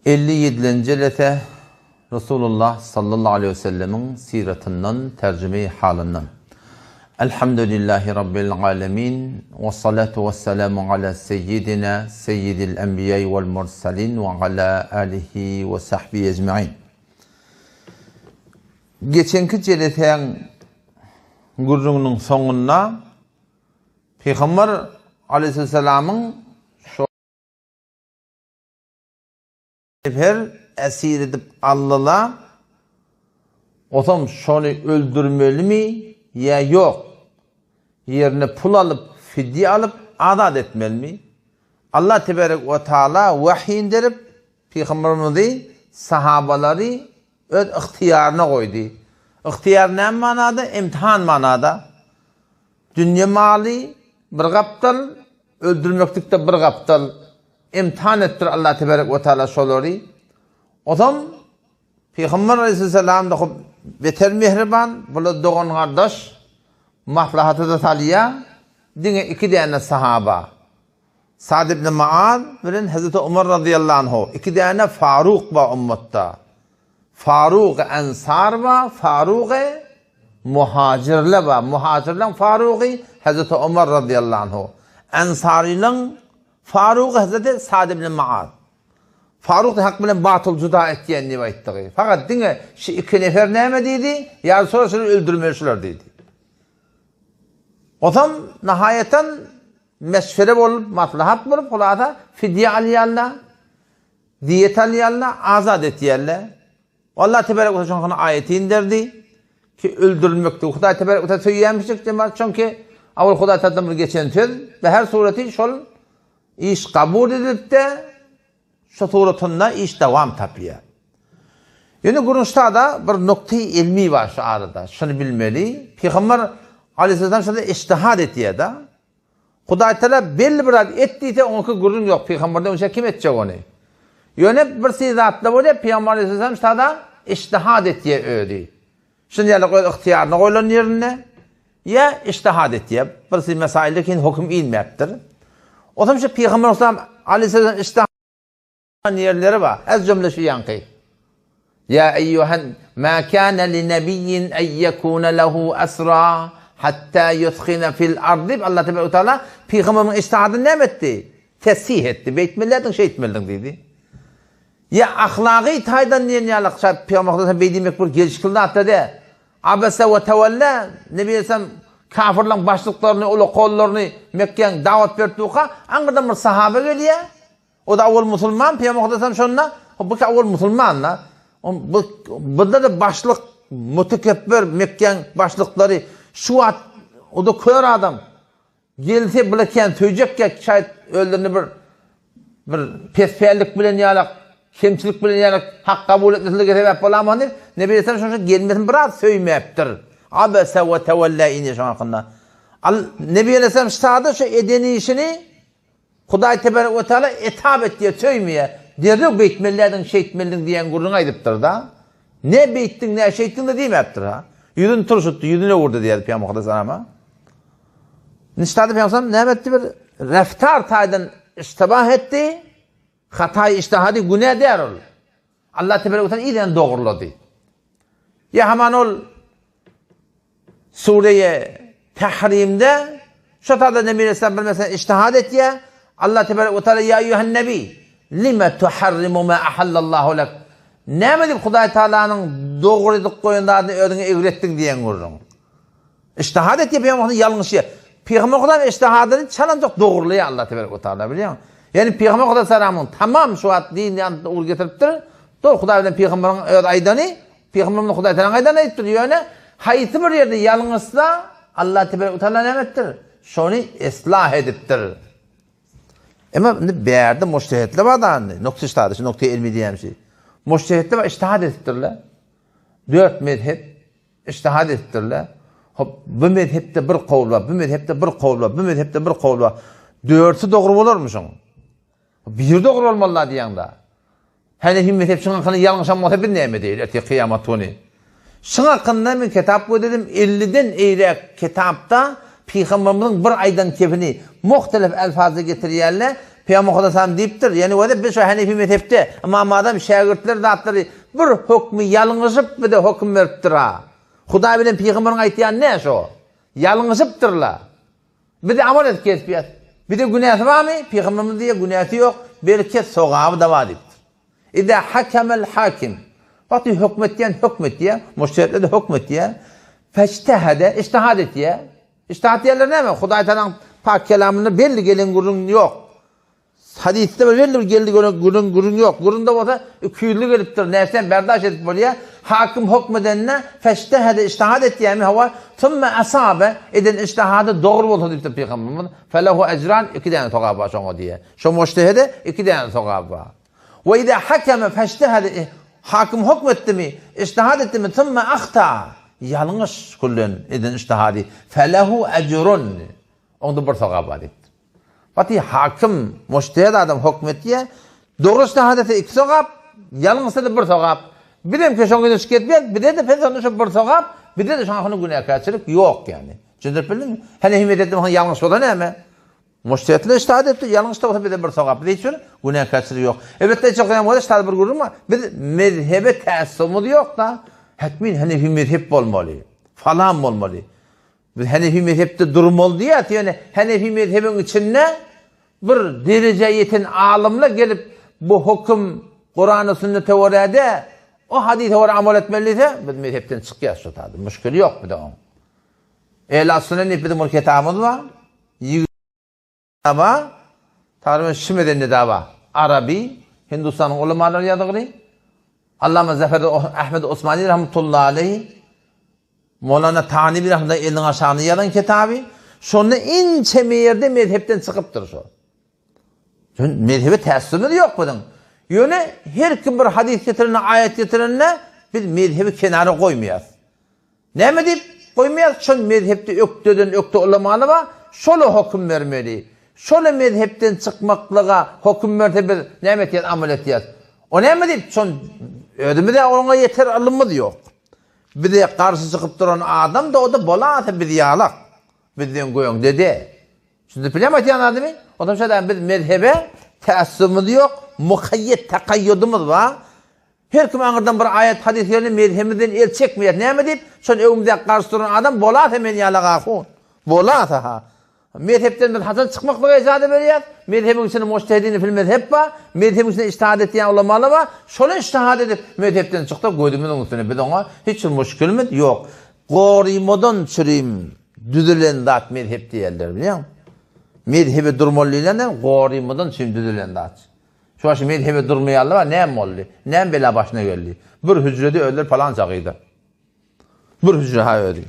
57. lete Resulullah sallallahu aleyhi ve sellemin siratinden tercüme halinden. Elhamdülillahi Rabbil alemin ve salatu ve selamu ala seyyidina seyyidil enbiyayı vel mursalin ve ala alihi ve sahbihi ecma'in. Geçenki celeten gurrunun sonuna Peygamber aleyhisselamın her esir edip Allah'a otom şunu öldürmeli mi ya yok, yerine pul alıp fidye alıp adat etmeli mi? Allah tebarek ve teala vahiy indirip Peygamberimizi sahabaları öz ihtiyarına koydu. İhtiyar ne manada? İmtihan manada. Dünya mali bir kaptal, öldürmeklikte bir kaptal. İmtihan ettir Allah tebarek ve teala şoları. O zaman Peygamber aleyhisselam da beter mehriban, böyle doğan kardeş, maslahatı da taliya, dine iki tane sahaba. Sa'd ibn Mu'az ve Hazreti Ömer radıyallahu anhu. İki tane Faruk var ümmette. Faruk Ensar var, Faruk Muhacirler var. Muhacirler Faruk Hazreti Ömer radıyallahu anhu. Ensari'nin Faruk Hazreti Sa'd ibn Mu'az. Faruk da hak bilen batıl juda ettiğini rivayetleri. Fakat dine şu iki nefer neyme dedi? Ya sonra seni öldürmüşler dedi. O zaman nihayeten mesfere olup, maslahat bulup, kulağda fidye aliyallah, diyet aliyallah, azad etiyallah. Allah tebarek ve teala ayeti indirdi ki öldürülmekte. Huday tebarek ve teala söylemiştik demek. Çünkü avval Huday teala geçen söz ve her sureti şol iş kabul edip de şu suretinde iş devam tapıyor. Yani Kur'an'da da bir noktayı ilmi var şu arada. Şunu bilmeli. Peygamber aleyhisselam şurada iştihad ettiği da Huday teala belli bir adet ettiyse onun ki Kur'an yok. Peygamberden önce kim edecek onu? Yani bir sizatla böyle Peygamber aleyhisselam şurada iştihad ettiği öyle. Şimdi yani ihtiyarına koyulan yerine ya iştihad ettiği. Bir mesaildeki hüküm ilmiyettir. O zaman Peygamber aleyhisselam iştihad yerleri var. Az cümle şu yankı. Ya eyyuhen ma kana li nebiyyin en yekuna lehu asra hatta yudkhina fil ardı. Allah Teala Teala Peygamber'in iştihadını ne etti? Tesih etti. Beytmelledin şey etmeldin dedi. Ya ahlaki taydan niye yalık Peygamber'den beydimek bir gelişkildi hatta de. Abese ve tevella Nebi Aleyhisselam kafirlerin başlıklarını, ulu kollarını Mekke'ye davet verdiğinde anladan bir sahabe geliyor. O da avval Müslüman, Peygamber Aleyhisselam şunla, bu ki avval Müslümanlar. Bunda da başlık, mütekebbir Mekke'nin başlıkları, şu at, o da kör adam. Gelse bilirken, söyleyecekken şayet öldüğünü bir pesfellik bilen yalak, kemçilik bilen yalak, hak kabul etmesiyle sebep olamandır. Nebi Aleyhisselam şunla gelmesin biraz söymeyeptir. Abese ve tevella iniyor şu hakkında. Nebi Aleyhisselam şahada şu edeni işini Huday tebarek ve teala etap et diye söymeye. Derdi beytmellerden şey etmeldin diyen gurruna ediptir da. Ne beyttin ne şey ettin de değil mi yaptır ha? Yüzünü turşuttu, yüzüne vurdu diye Peygamber Aleyhisselam'a. Niştadı Peygamber ne etti bir reftar taydan iştibah etti. Hatayı iştihadi günah der ol. Allah tebarek ve teala iyiden doğruladı. Ya hemen ol Sure-i Tahrim'de şu tarzda Nebi Aleyhisselam bilmesen iştihad et ya Allah tebarek ve teala ya eyyühen nebi lime tuharrimu ma ahallallahu lek ne mi deyip Huday Teala'nın doğruluk koyunlarını ödüne evrettin diyen vurun. İştihad et ya Peygamber'in yanlış ya. Peygamber Huday iştihadını çalıncak doğruluyor Allah tebarek ve teala biliyor musun? Yani Peygamber Huday Teala'nın tamam şu at dini uğur getiriptir. Doğru Huday'dan Peygamber'in aydanı Peygamber'in Huday Teala'nın aydanı ettir. Yani hayıtı bir yerde yalnızsa Allah tebarek ve teala ne ettir? Şunu ıslah ediptir. Ama bir yerde müştehitler var da nokta iştihad, şu nokta ilmi diyeyim şey. Müştehitler var, iştihad ettirler. 4 mezhep iştihad ettirler. Bu mezhepte bir kavl var, bu mezhepte bir kavl var, bu mezhepte bir kavl var. 4'ü doğru olurmuş onun. Bir doğru olmalılar diyen de. Hanefi mezhep şunun hakkında yanlış anlatabilir neyme değil, eti kıyamet onu. Şunun hakkında bir kitap dedim, 50'den eyle kitapta Peygamberimizin bir aydan tefini muhtelif elfazı getiriyorlar. Peygamber Aleyhisselam deyiptir. Yani o da bir şu Hanefi mezhepte ama adam şagirdler zatları bir hükmü yalınızıp bir de hüküm veriptir ha. Huda bilen Peygamber'in aytýan ne şu? Yalınızıptırlar. Bir de amal et kesbiyat. Bir de günahı var mı? Peygamberimiz diye günahı yok. Belki sogabı da var deyiptir. İza hakemel hakim. Batı hükmettiye, müşteriler de hükmettiye. Feçtehede, iştihad ettiye. İştihad yerler ne mi? Hudaý Teala'nın pak kelamında belli gelen gurun yok. Hadiste belli geldi gurun yok. Gurunda olsa küylü geliptir. Nersen berdaş edip bolýa. Hakim hükmedenine feçtehede, iştihad ettiye mi hava? Tümme asabe eden iştihadı doğru bolsa deyiptir Peygamberimiz. Felehu ecran 2 tane sogab var şoňa diye. Şo müştehide 2 tane sogab var. Ve izâ hakeme feçtehede hakim hükmetti mi? İştihad etti mi? Tümme ahta. Yalnız kullen eden iştihadi. Felehu ecrun. Onda bir sogab var deyiptir. Batı hakim, müştehid adam hükmettiye doğru iştihad etse 2 sogab, yalnız da bir sogab. Bir de ki şoňa şikayet bir de fezonu şu bir sogab, bir de şoňa günahkarçylyk yok yani. Çözüp bildin mi? Hani himmedetim yalnız bolan näme? Müştehidle iştihad etti, yalnız da bir de bir sogab. Diýişür, günahkarçylyk yok. Elbette çok önemli iştihad bir gurur mu? Bir mezhebe tässümü yok da. Hatmin Hanefi mezhep bolmaly. Falan bolmaly. Biz Hanefi mezhepde durmaly diýär. Yani Hanefi mezhebin içinde bir derece yeten alimler gelip bu hüküm Kur'an-ı sünnete orada o hadise orada amal etmeliyse biz mezhepten çıkýar şu tadı. Müşkül yok bir de o. Ehl-i Sünnet bizim kitabımız var. Ama tarih şimdiden de var. Arabi, Hindistan'ın ulemaları yazdığı. Allame Zafer Ahmed Osmani rahmetullahi aleyh Mevlana Tanibi rahmetullahi elin aşağını yazan kitabı. Şonu ince meyerde mezhepten çıkıptır şu. Mezhebe təssümü yok bunun. Yöne her kim bir hadis getirenine, ayet getirenine biz mezhebi kenara koymayız. Ne mi deyip koymayız? Şun mezhepte öktü ulemalı var. Şolu hüküm vermeli. Şolu mezhepten çıkmaklığa hüküm mertebe ne mi etiyaz, amel etiyaz. O ne mi deyip şun ödümü de ona yeter alınmı yok. Bir de karşı çıkıp duran adam da o da bolatı bir yalak. Bizden koyun dedi. Şimdi bilemez yani adamı. O da şeyden biz mezhebe teessümümüz yok. Mukayyet takayyudumuz var. Her kim anırdan bir ayet hadislerini mezhebimizden el çekmeyet. Ne mi deyip? Şun evimizde karşı duran adam bolatı hemen yalak akun. Bolatı ha. Mezhepten bir hasan çıkmakla icade veriyat. Mezhebin içinde müştehidini fil mezhep var. Mezhebin içinde iştihad ettiğin ulemalı var. Şöyle iştihad edip mezhepten çıktı. Koydumuzun üstüne. Bir de ona hiç müşkülümüz yok. Gorimodan çürüyüm. Düdülen dat mezhep diyorlar biliyor musun? Mezhebe durmalıyla gorimodan çürüyüm düdülen dat. Şu an mezhebe durmayalı var. Neyem oldu? Neyem bela başına geldi? Bir hücrede öldür falan çağıydı. Bir hücre ha öldü.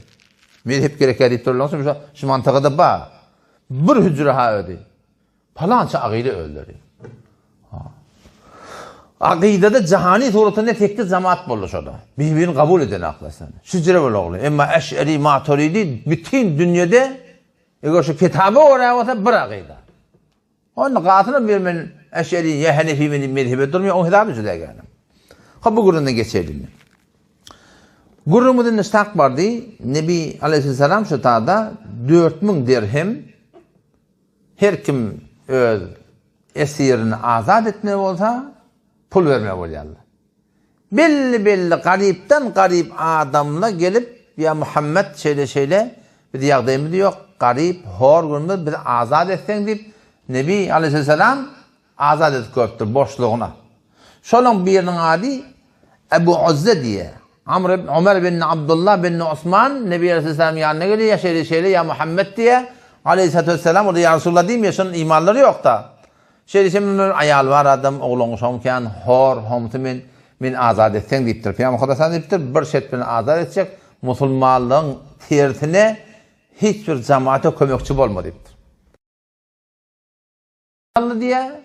Mezhep gerekir deyip durulursa şu mantıkada bak. Bir hücre ha öldü. Falanca akide öldürüyor. Akidede cihani suretinde tekli cemaat bulur orada. Birbirini kabul eden aklasını. Şücre böyle oluyor. Ama Eş'eri, Maturidi bütün dünyada eğer şu kitabı oraya olsa bir akide. Onun katını bir Eş'eri ya Hanefi mezhebe durmuyor. O hitabı cüda yani. Bu gurundan geçelim. Gurumudun istak vardı. Nebi Aleyhisselam şu taada 4000 dirhem her kim öz esirini azad etmeye olsa pul vermeye oluyorlar. Belli garipten garip adamla gelip ya Muhammed şeyle bir yağdayımı diyor. Garip, hor günümüz bir azad etsen deyip Nebi Aleyhisselam azad edip köptür boşluğuna. Şolun birinin adı Ebu Uzze diye. Ömer bin Abdullah bin Osman Nebi Aleyhisselam yanına geliyor ya şeyle ya Muhammed diye. Aleyhisselatü Vesselam orada ya Resulullah diyeyim ya şunun imanları yok da. Şeyde ayal var adam oğlunu şomken hor homtu min azad etsen deyiptir. Peygamber Kodası'na deyiptir bir şet beni azad edecek musulmanlığın tertine hiçbir cemaate kömekçi olma deyiptir. Diye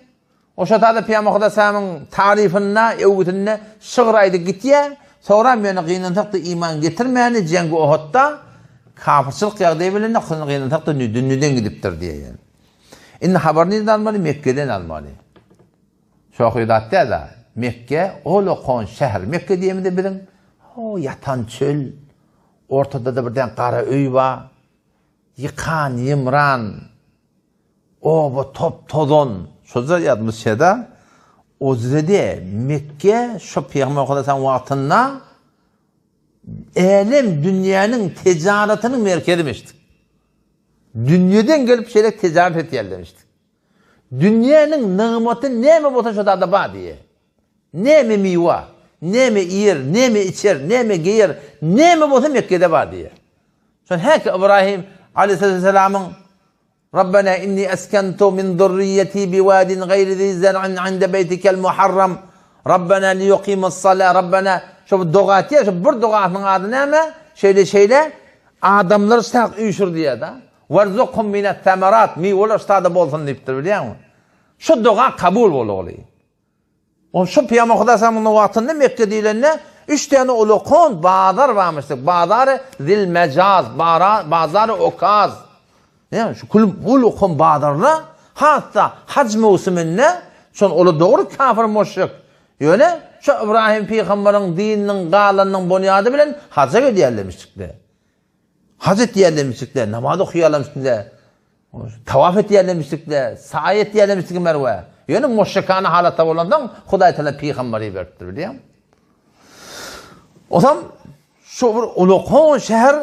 o şatada Peygamber Kodası'nın tarifine, evgütüne şığıraydı gittiye sonra beni kıyınlıkta iman getirmeyeni cengi Uhud'da kafirçilik yağdayabilene kıyınlıkta nüden gidiptir diye yani. İnne haberini almalı, Mekke'den almalı. Şokudat diye da Mekke, olukon şehir. Mekke diye mi de bilin? O yatan çöl, ortada da birden kara öy var, yıkan, yımran, o bu top tozon, Sözler yadımız şeyde o zirede Mekke şu Peygamber Aleyhisselam vaktinde elim dünyanın ticaretinin merkeziymişti. Dünyadan gelip şeyler ticaret et yerlemişti. Dünyanın nimetı ne mi bota şurada var diye. Ne mi miva, ne mi yer, ne mi içer, ne mi giyer, ne mi bota Mekke'de var diye. Sonra her ki İbrahim Aleyhisselam'ın Rabbena inni eskentu min zurriyeti biwadin gayri zi zar'in inde beytikel muharram. Rabbena liyuqimus salah. Rabbena şu duat ya, şu bir duatın adı ne mi? Şeyle adamlar sağ uyuşur diye da. Varzuqhum minet temerat. Meyveler sağda bolsun deyiptir biliyor musun? Şu dua kabul oluyor. O şu Peygamber Aleyhisselam'ın vaktinde Mekke diyenler 3 tane ulukun bazar varmıştı. Bazarı zil mecaz, bazarı okaz. Yani şu kulüp ulukun bazarla hatta hac mevsiminde son olu doğru kafir müşrik. Yani şu İbrahim Peygamber'in dininin galanının bunyadı bilen hacca gidiyorlarmıştılar. Hac ettilermiştikler, namaz okuyarlarmıştılar. Tavaf ettilermiştikler, sa'i ettilermiştikler Merve. Yani müşrikane halatta olandan Huday Teala Peygamber'i verdi biliyor musun? O zaman şu bir ulukun şehir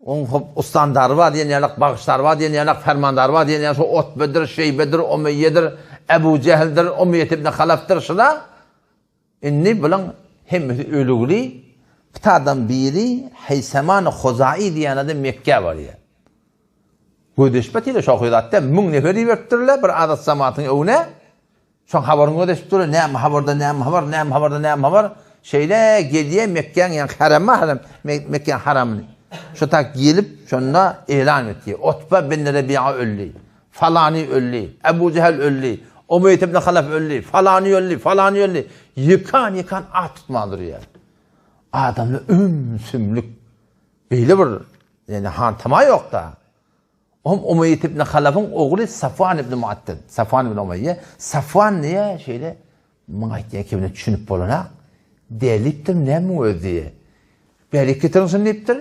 onun ustandar var diyen yanak, bağışlar var diyen yanak, fermandar var diyen yanak, Utbe'dir, Şeybe'dir, Umeyye'dir, Ebu Cehil'dir, Umeyyet ibn Halaf'tır şuna. İnni bilen hem ölüğlü, bir biri Heyseman-ı Khuzai diyen adı Mekke var ya. Gödeşbetiyle şokuydatta mün neferi verttirler bir adat zamatın evine. Şu haberini gödeşbetiyle ne haber. Şeyle geliye Mekke'nin yani Mekke'nin haramını. Şu tak gelip şunla ilan etti. Utbe bin Rebi'a öldü. Falani öldü. Ebu Cehil öldü. Umeyyet ibn Halaf öldü. Falani öldü. Yıkan at tutmadır ya. Adamla sümlük. Böyle bir yani hantama yok da. Umeyyet ibn Halaf'ın oğlu Safvan ibn Muatted. Safvan ibn Umeyye. Safvan niye şeyle mağaytiye kemine düşünüp bolana deliptir ne mi öyle diye. Bereketirin deyiptir.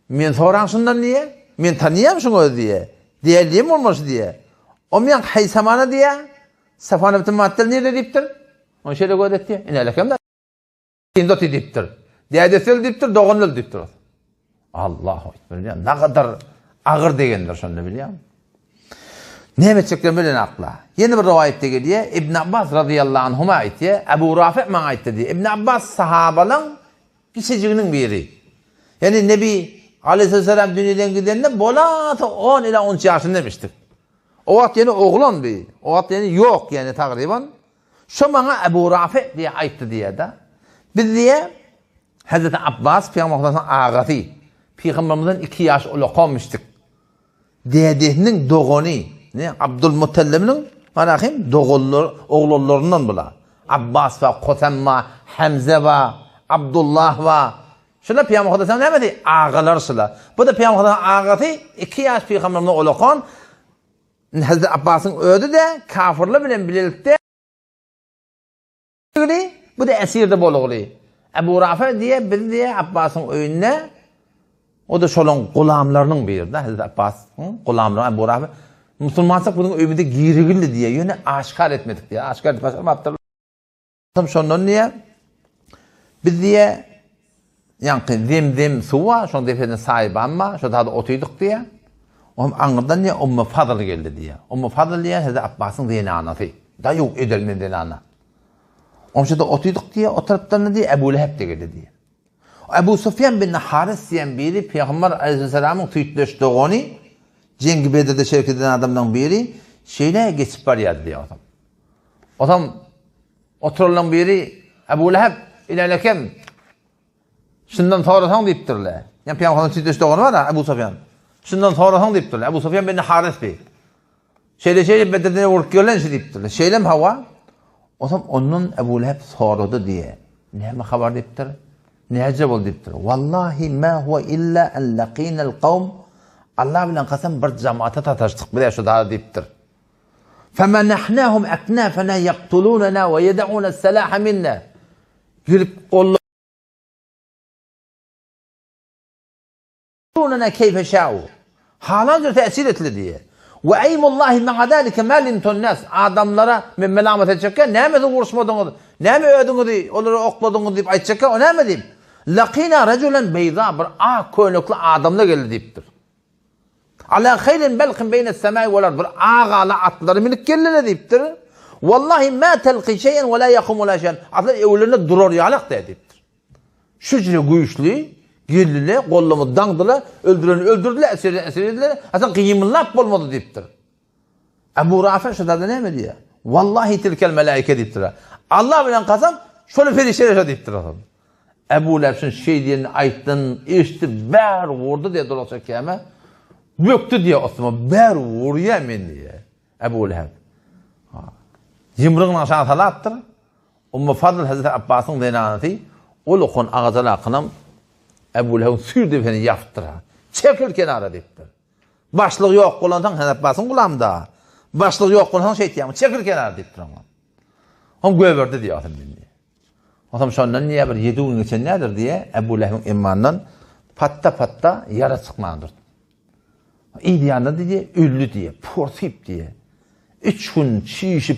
Men soransından niye? Men tanıyamsın öyle diye. Değerliyim olması diye. O men Heysemana diye Safvan ibn Muatted niye deyiptir? O şeyle gödet diye. İnelekem de indot deyiptir. Diyadesel deyiptir, doğunul deyiptir. Allahu Ekber. Ne kadar ağır degendir şunu biliyor musun? Ne etecekler bilen akla. Yeni bir rivayette geliyor. İbn Abbas radıyallahu anhuma aytiye, Ebu Rafi' man aytti diye. İbn Abbas sahabaların kişiciginin biri. Yani Nebi Aleyhisselam dünyadan gideninde bolatı 10 ila 13 yaşında demiştik. O vakit yani oğlan bir. O vakit yani yok yani takriben. Şu bana Ebu Rafi' diye aytti diye de. Biz diye Hazreti Abbas Peygamber'in ağası. Peygamberimizden 2 yaş ulu kalmıştık. Dedehinin doğunu. Ne? Abdülmuttalib'nin manakım oğullarından bula. Abbas ve Kusemma, Hamza ve Abdullah ve şuna Peygamber'den ne dedi? Ağalar şuna. Bu da Peygamber'in ağası 2 yaş Peygamberimizden ulu kan. Hazreti Abbas'ın öldü de kafirle bilen birlikte bu da esirde boluğulu. Ebu Rafi diye bir diye Abbas'ın önüne o da şolun gulamlarının biri de Hazreti Abbas gulamları Ebu Rafi Müslümansak bunun ümidi girgilli diye yine aşikar etmedik diye aşikar etmedik başka tam şondan niye biz diye yani zim suva şon defenin sahibi ama şu da otuyduk diye anırdan niye Ümmü Fadıl geldi diye Ümmü Fadıl diye Hazreti Abbas'ın diyene anası da yok edelinin diyene ana şurada otuyduk diye o taraftan diye Ebu Leheb de geldi diye Ebu Sufyan bin Haris diyen biri Peygamber Aleyhisselam'ın tüytleştiğini Cengi Bedir'de şerif eden adamdan biri şeyle geçip var ya diye adam. Adam oturulan biri Ebu Leheb ilerleken şundan sonrasan deyiptirler. Yani Peygamber'in tüytleştiğini var ya Ebu Sufyan. Şundan sonrasan deyiptirler. Ebu Sufyan bin Haris bey. Şeyle Bedir'de vurup görülen şey deyiptirler. Şeyle mi hava? O zaman onun Ebu Leheb sordu diye. Ne mi haber deyiptir? Ne acaba oldu deyiptir? Vallahi ma huve illa en laqinel kavm Allah bilen kasem bir cemaate tataştık bile şu daha deyiptir. فَمَنَحْنَاهُمْ اَكْنَافَنَا يَقْتُلُونَنَا وَيَدَعُونَ السَّلَاحَ مِنَّا Girip kollarına keyfe şa'u. Halanca tesir etli diye. Ve eymullahi ma'a zalike ma lintun nas. Adamlara men melamet edecekken näme uğraşmadınız? Näme ödüňiz? Olary okladyňyz diýip aýtjakken o näme diýip? Laqina rajulan beyza bir könükli adamla geldi diýipdir. Ala hayrin belqin beyne semai wal ard bir ağala atlary minip geldiler diýipdir. Wallahi ma telqi şeyen ve la yaqumu la şeyen. Atlar evlerine durar yalak diýipdir. Şücre güýçli geldiler, gollamy daňdylar, öldürdüler, esirdiler. Hasan kıyımlap bolmady diýipdir. Ebu Rafi şurada näme diýär? Wallahi tilkel melaike diýipdir. Allah bilen kasam, şöyle ferişeler diýipdir adam. Ebu Leheb'in şeylerini aýtdyn, eşitdi, bär vurdu diýe dolaşa keme. Böktü diýe Osman, bär vurýa men diýe. Ebu Leheb. Yımrığın aşağı salatdır. Ummu Fadl Hazreti Abbas'ın denaneti, olukun ağzına akınam, Ebu Leheb'in sürdü beni yaptır. Çekil kenara deyiptir. Başlık yok kullansan Hazreti Abbas'ın kulağımda. Başlık yok kullansan şey diyemem, çekil kenara deyiptir ona. Onu göverdi diye atım beni. Otam şondan niye bir 7 gün geçen nedir diye Ebu Leheb'in imanından patta yara çıkmandır. İyi diyanı diye, üllü diye, porsip diye. 3 gün çiğişip,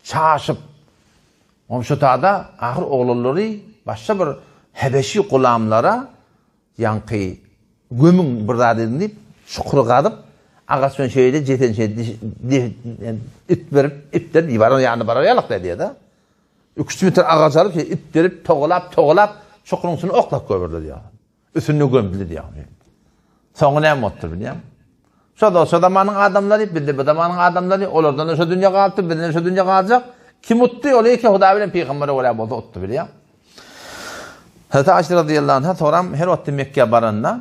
çaşıp, şu taada ahir oğulları başka bir Hebeşi gulamlara yankı gömün burada deyip, çukuru qadıp, ağasın şeyde, jeten şeyde, it verip, itler, ibaran yani barayalıq da diye da. 3 metre ağaç alıp, it verip, toğulap, çukurun üstüne oklap gömürdü diye. Üstünü gömdü diye. Sonra ne muttur biliyor musun? Şu zamanın adamları, bir de bu zamanın adamları, olardan şu dünya kalktı, bir de şu dünya kalacak. Kim uttu oluyor ki Huda bilen Peygamber'e oraya bolsa uttu biliyor. Hazreti Ayşe radıyallahu anh'a soram her vakti Mekke'ye baranla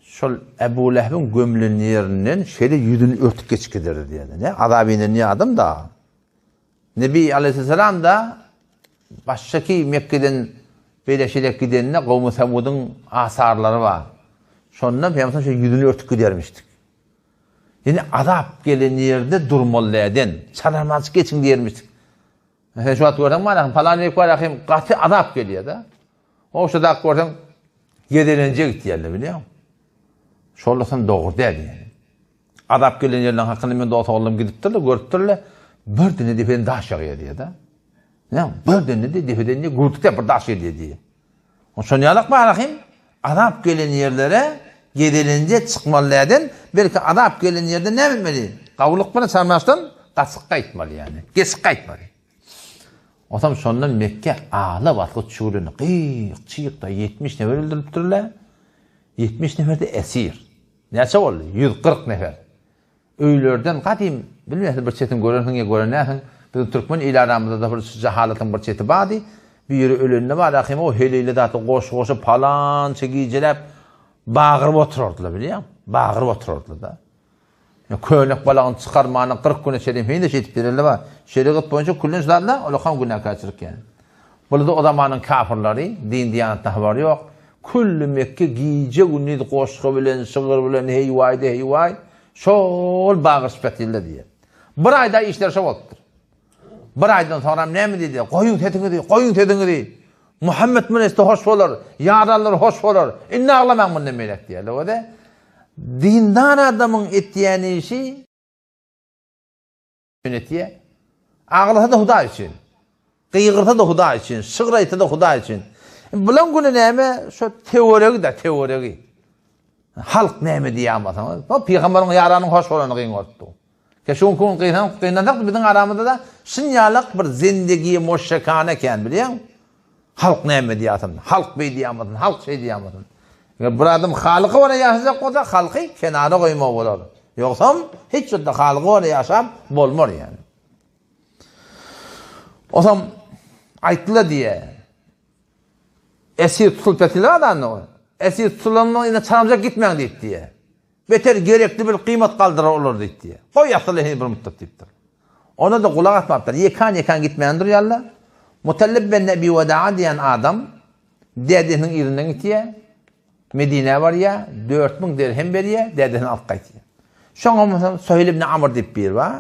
şu Ebu Leheb'in gömülün yerinin şöyle yüzünü örtüp geçkidir diye. Ne? Azabinin niye adım da. Nebi Aleyhisselam da baştaki Mekke'den Beyleşerek gidenine Kavm-ı Semud'un asarları var. Sonra Peygamber şöyle yüzünü örtüp gidermiştik. Yani azap gelen yerde durmalıydın. Çararmazlık geçin diyermiştik. Mesela şu an gördüm var, falan bir var, katı azap geliyor da. O şu da gördüm, yedilenecek diyorlar biliyor musun? Şollasan doğru değil yani. Azap gelen yerden hakkında ben doğru oğlum gidiptirler, görüptirler. Bir dene defeden daha aşağıya diye da. Ne? Bir dene de defeden de gürtükte bir daha şey diye. O şu niyalık bakayım, azap gelen yerlere yedilince çıkmalıydın. Belki azap gelen yerde ne bilmeli? Kavuluk bana sarmaştın, kasıkka itmeli yani. Kesikka itmeli. O zaman sonundan Mekke ağla batkı çuğurunu qıyık çıyık da 70 nefer öldürüptürler. 70 nefer de esir. Neyse oldu? 140 nefer. Öylerden kadim, bilmeyesiniz bir çetin görenəsin. Bizim Türkmen il aramızda da bir cehalatın bir çeti vardı. Bir yeri ölünde var, akım o heliyle de koşu palan çekiciler bağırıp otururdular biliyor musun? Bağırıp otururdular da. Köylük balağını çıkarmanın 40 güne şerif heyinde şetip verirler var. Şerifat boyunca kullun şularla olakam günah kaçırırken. Yani. Burada o zamanın kafirleri, din diyanetine var yok. Kullu Mekke giyce günlüydü koşku bilen, sığır bilen, heyvay. Şol bağır süpetildi diye. Bir ayda işler şov oldudur. Bir aydan sonra ne mi dedi? Koyun tedini dedi. Muhammed Münesti hoş olur, yaralar hoş olur. İnne ağlaman bunu melek diye. O da dindar adamın ettiğini işi yönetiye. Ağlasa da Huda için. Kıyıqırsa da Huda için. Şıqraysa da Huda için. Bulan günü neyme? Şu teori. Halk neyme diye anlatın. O Peygamberin yaranın hoş olanı kıyın ordu. Keşun kun kıyınan bizim aramızda da şınyalık bir zindigiye moşşekane ken biliyor musun? Halk neyme diye anlatın. Halk bey diye anlatın. Halk şey diye anlatın. Bir adam halıqı var yaşayacak olsa halkı kenara koyma olur. Yoksa hiç şurada halıqı var yaşam bolmur yani. O zaman ayttılar diye esir tutulup etiler adamı. Esir tutulanlar yine çaramcak gitmeyin deyip diye. Beter gerekli bir kıymet kaldırar olur deyip diye. Koy yaptılar bir müddet deyiptir. Ona da kulak atmaptır. Yekan gitmeyendir yallah. Mutellib ben Nebi Veda'a diyen adam dedinin irinden gitiye. Medine var ya, 4000 dirhem veriye, dedinin alt kaytiye. Şoňa Suheyl ibn Amr diýip bir var,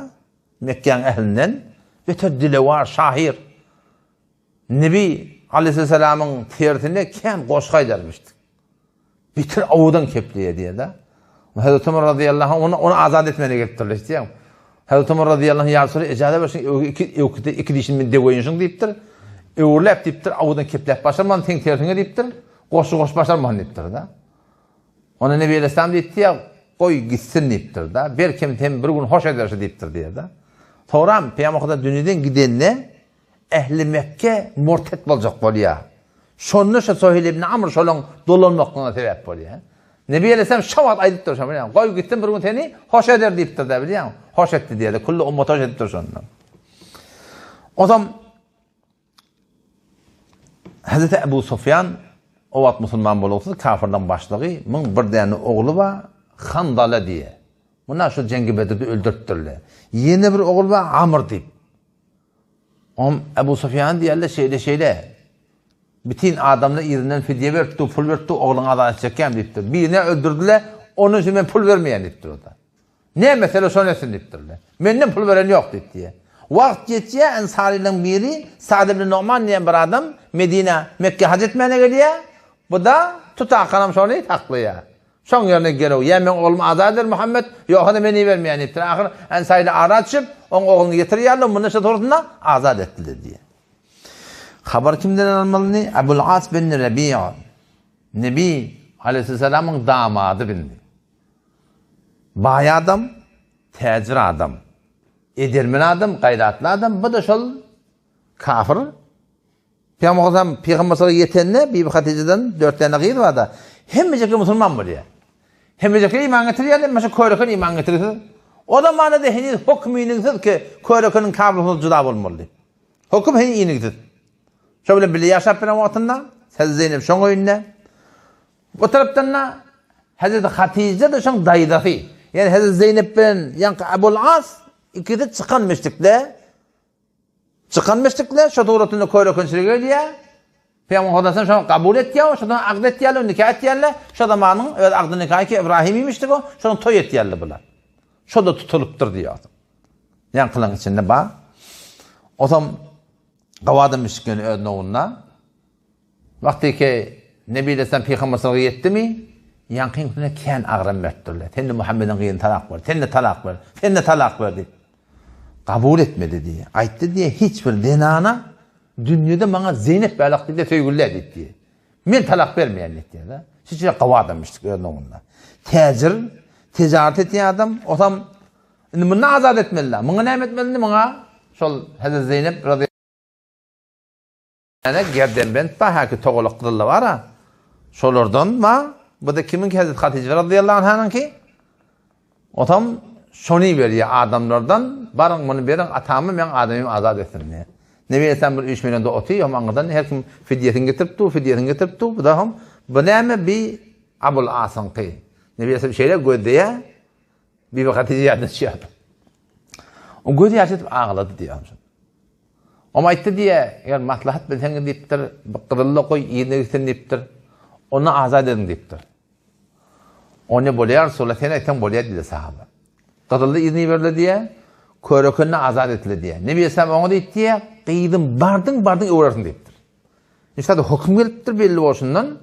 Mekke'nin ehlinden, beter dili var, şahir. Nebi Aleyhisselam'ın tersine ken goşgay dermişdi. Bitir avudan kepliye diye de. Hazreti Ömer radıyallahu anh onu azat etmene getirdiler işte. Hazreti Ömer radıyallahu anh ya Resulü icazet versin iki dişini degoyunsun deyiptir. Öğürlep deyiptir. Avudan keplep başarman ten tertine deyiptir. Koş başarman deyiptir da. Ona Nebi Aleyhisselam deyipti ya koy gitsin deyiptir da. Belki hem bir gün hoş ederse deyiptir diye da. Sonra Peygamber dünyadan gidenle ehli Mekke murtet bolacak bolýar. Şonu şu Suheyl ibn Amr şolun dolanmaklygyna sebep bolýar. Nebi Aleyhisselam şavat aýdyp durşan, koy gitsin bir gün seni hoş eder deyipdir da bilýän. Hoş etdi diýdi. Kullu ummat hoş edip durşan. O zaman Hazreti Ebu Sufyan o wagt musulman bolupdy, kafirden başlygy, mın bir däne ogly bar, Handala diye. Muna şu Cengi Bedir'de öldürttürler. Yeni bir oğul var Amr deyip. Ebu Sufyan diýerler şeyle. Bütün adamlar irinden fidye verdi, pul verdi, oğlun adalet çekeyim deyipdir. Birine öldürdüler, onun için ben pul vermeyen deyipdir o da. Ne mesele sonrasın deyipdirler. Menden pul veren yok deyip diye. Vakt geçiyor, Ensari'nin biri, Sa'd ibn Nu'man diyen bir adam, Medine, Mekke hac etmeyene geliyor. Bu da tutakanam sonra taklıyor. Son yerine geliyor. Ya ben oğlumu azad eder Muhammed, yok hadi beni vermeyen deyipdir. Ahir Ensari'yle araçıp, onun oğlunu getiriyorlar, bunu işte doğrusunda azad ettiler diye. Haber kimden almalı ne? Ebul As bin Rabi'a. Nebi Aleyhisselam'ın damadı bindi. Bay adam, tecir adam, edirmen adam, gayratlı adam. Bu da şol kafir. Peygamber sallallahu yetenle Bibi Hatice'den 4 tane kıyır var da. Hemmecekli Müslüman bu diye. Hemmecekli iman getiriyorlar, mesela koyrakın iman getiriyor. O da manada henüz hükmü inigdir ki koyrakının kabrını cüda olmalı. Hüküm henüz inigdir. Şöyle bile yaşap benim vatanına, Hazreti Zeynep şon oyununa. Bu taraftan da Hazreti Hatice de şon dayıdası. Yani Hazreti Zeynep ben yankı Ebul As ikisi çıkan meştikle şu doğrultunda koyrakın sürüyor diye. Peygamber Hazretleri şunu kabul etti ya, şunu akd etti ya, nikah etti ya. Şu zamanın evet akd nikahı ki İbrahim'iymiştik o, şunu toy etti ya bunlar. Şu da tutuluptur diyor. Yankılan içinde bak. O zaman Gavadım müşkün ödün oğluna. Vakti ki Nebi Aleyhisselam Peygamber sallallahu yetti mi? Yankın kutuna ken ağrım merttirler. Tenli Muhammed'in gıyın talak ver. Tenli talak ver deyip. Kabul etmedi diye. Aytti diye hiçbir denana dünyada bana Zeynep belak diye söygüller dedi diye. Men talak vermeyen diye de. Hiç gavadım müşkün ödün oğluna. Ticaret ettiği adam. O zaman bunu azat etmeliler. Bunu ne etmeliler? Bana şol Hazreti Zeynep radıyallahu yani gerden ben bahaki toğuluk kıllı var ha. Şolordan ma bu da kimin ki Hazreti Hatice radıyallahu anh'ın ki o tam şonu veriyor adamlardan barın bunu verin atamı ben adamımı azat etsin diye. Nebi Aleyhisselam bir 3 milyon da otuyor ama anladan her kim fidyetini getirip bu da hem bu neyme bir Abul As'ın ki Nebi Aleyhisselam şeyler gördüğe bir Hatice yadını çıkardı. O gördüğü yaşatıp ağladı diyor. Ama aytti diye, eğer maslahat bilsen deyiptir, kırıllı koy, iyini gitsin deyiptir, onu azad edin deyiptir. O ne bolýar, sola sen aytan bolýar dedi sahaba. Kırıllı izni verdi diye, körökünü azad etili diye. Nebi Aleyhisselam onu deyip diye, kıydın, bardın öğrersin deyiptir. İşte hüküm geliptir belli olsundan,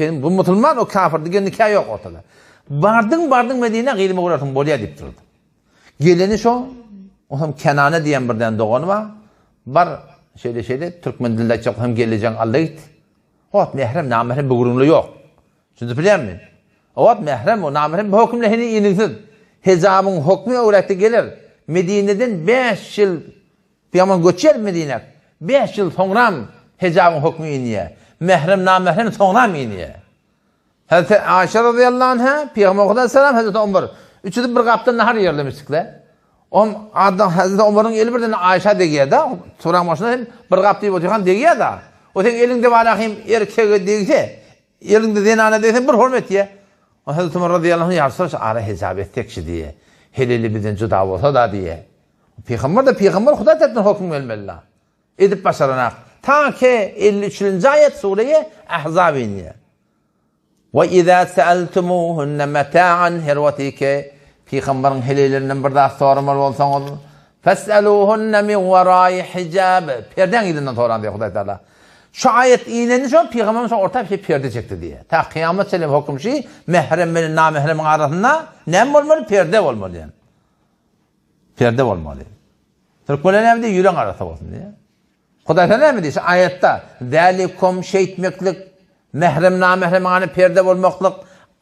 bu musulman, o kafir diye nikah yok ortada. Bardın Medine kıydın öğrersin bolýar deyiptir. Geleni şu, o zaman Kenane diyen birden doğanı var, bar şeyde Türkmen dilinde çok hem geleceğin Allah'ydı. O mehrem namehrem bir gurumlu yok. Şimdi biliyor musun? O mehrem o namehrem bir hükümle heni inilsin. Hicabın hükmü öğretti gelir. Medine'den 5 yıl Peygamber göçer Medine. 5 yıl sonra hicabın hükmü iniye. Mehrem namehrem sonra iniye. Hazreti Ayşe radıyallahu anh'a Peygamber Aleyhisselam Hazreti Ömer. Üçü de bir kaptan nahar yerlemiştikler. Adam Hazreti Ömer'in eli birden Ayşe degiye da, soran başına bir kap deyip oturgan degiye da. O sen elinde balakayım erkeğe degise, elinde denane degise bir hürmet ye. O Hazreti Ömer radıyallahu anh yarsırsa ara hesap ettekşi diye. Heleli bizden cüda olsa da diye. Peygamber Huda tettin hüküm vermeliler. Edip başaranak. Ta ki 53. ayet sureye Ahzab iniye. Ve izâ se'eltumuhunne meta'an hervatike Peygamberin helelerinden bir daha sormalı olsanız fes'eluhunne min verai hicab. Perden gidinden soran diyor Huda Teala. Şu ayet iğnenin şu Peygamberimiz orta bir şey perde çekti diye. Ta kıyamet selam hüküm şey mehrem ve namehremin arasında ne olmalı? Perde olmalı yani. Perde olmalı. Türkmenler ne diyor? Yüren arası olsun diye. Huday ne mi diyor? Ayette zalikum şeytmeklik mehrem namehremin arasında perde olmaklık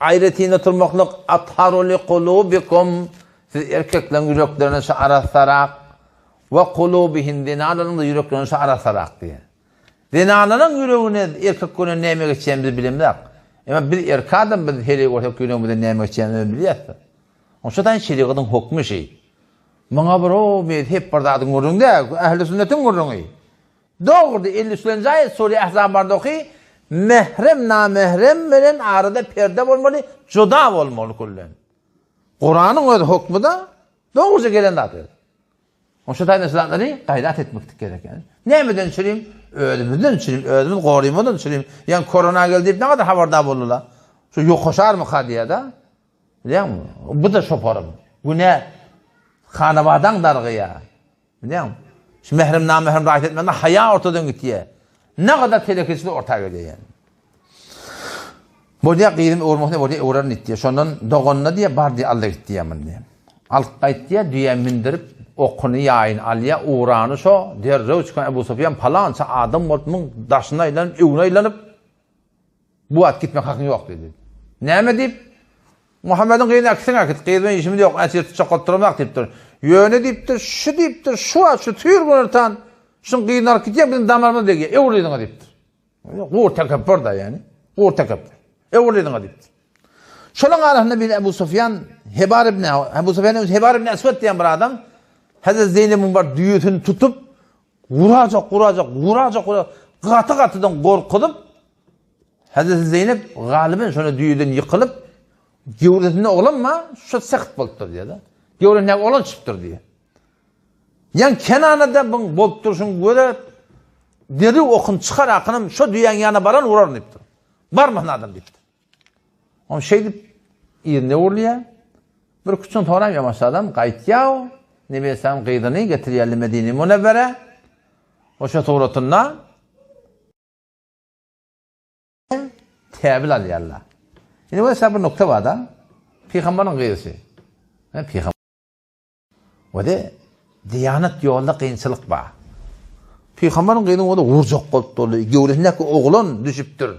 ayretine oturmaklık atharu li kulubikum siz erkeklerin yüreklerine şu arasarak ve kulubihin dinaların da yüreklerine şu arasarak diye. Dinaların yüreğine erkek günü neyme geçeceğimizi bilimler. Ama bir erkek adam bir hele ortak yüreğimizde neyme geçeceğimizi biliyorsa. O şudan şeriatın hükmü şey. Bana bro hep bardadın gurrun da ehl-i sünnetin gurrun. Doğru 50 sünnet ayet Sure Ahzab'daki mehrem namehrem bilen arada perde olmalı, juda olmalı kullen. Kur'an'ın o hükmü de doğruca gelen datır. O şudan esnafları gayret etmek gerek yani. Nemeden çürüyüm? Ödümüzden çürüyüm, ödümüz koruymadan çürüyüm. Yani korona geldi deyip ne kadar haberdar olurlar. Şu yok koşar mı kadiyada? Biliyor musun? Bu da şoparım. Bu ne? Kanabadan dargıya. Biliyor musun? Şu mehrem namehrem rahat etmeden haya ortadan gitti. Ne kadar tehlikeli ortaya geliyor yani. Bu diye kıyım uğurmakta bu diye uğrarın itti. Şundan doğanına diye bar diye Allah gitti yaman diye. Alkayt diye düğe mindirip okunu yayın alya uğranı şu diğer Rıçkan Ebu Sufyan falanca adam olmanın daşına ilanıp evine ilanıp bu at gitmek hakkın yok dedi. Ne mi deyip Muhammed'in kıyını aksine akıt kıyını işimi de yok esir tutacak oturmak deyiptir. Yöne deyiptir şu tüyür bunurtan şun kıyını hareket ya bizim damarımda diye evliydin deyiptir. Uğur tekebbür da yani. Uğur tekebbür. Evliydin deyiptir. Şunun arasında bir Ebu Sufyan Hebar ibn Esved diyen bir adam Hazreti Zeynep'in var düğütünü tutup vuracak. Katı-katıdan korkutup Hazreti Zeynep galiben şöyle düğüden yıkılıp gevretinde olanma şu sert boluptur diye da. Gevretinde olan çıptır diye. Yani kenarında bunu bolup duruşun göre deri okun çıkar akınım şu düğün yana baran uğrar deyiptir. Barmağın adam deyiptir. Ama şey deyip ne uğurluyor? Bir küçük toğram yamaç adam kayıt yahu. Nebi Aleyhisselam kıydını getiriyorlar Medine-i Münevvere. O şu tuğratında tebil alıyorlar. Şimdi bu da bir nokta var da Peygamber'in kıyısı. Peygamber. O da diyanet yolunda kıyınçılık var. Peygamber'in kıyını o da vurcak olup dolu. Gevresindeki oğlan düşüptür.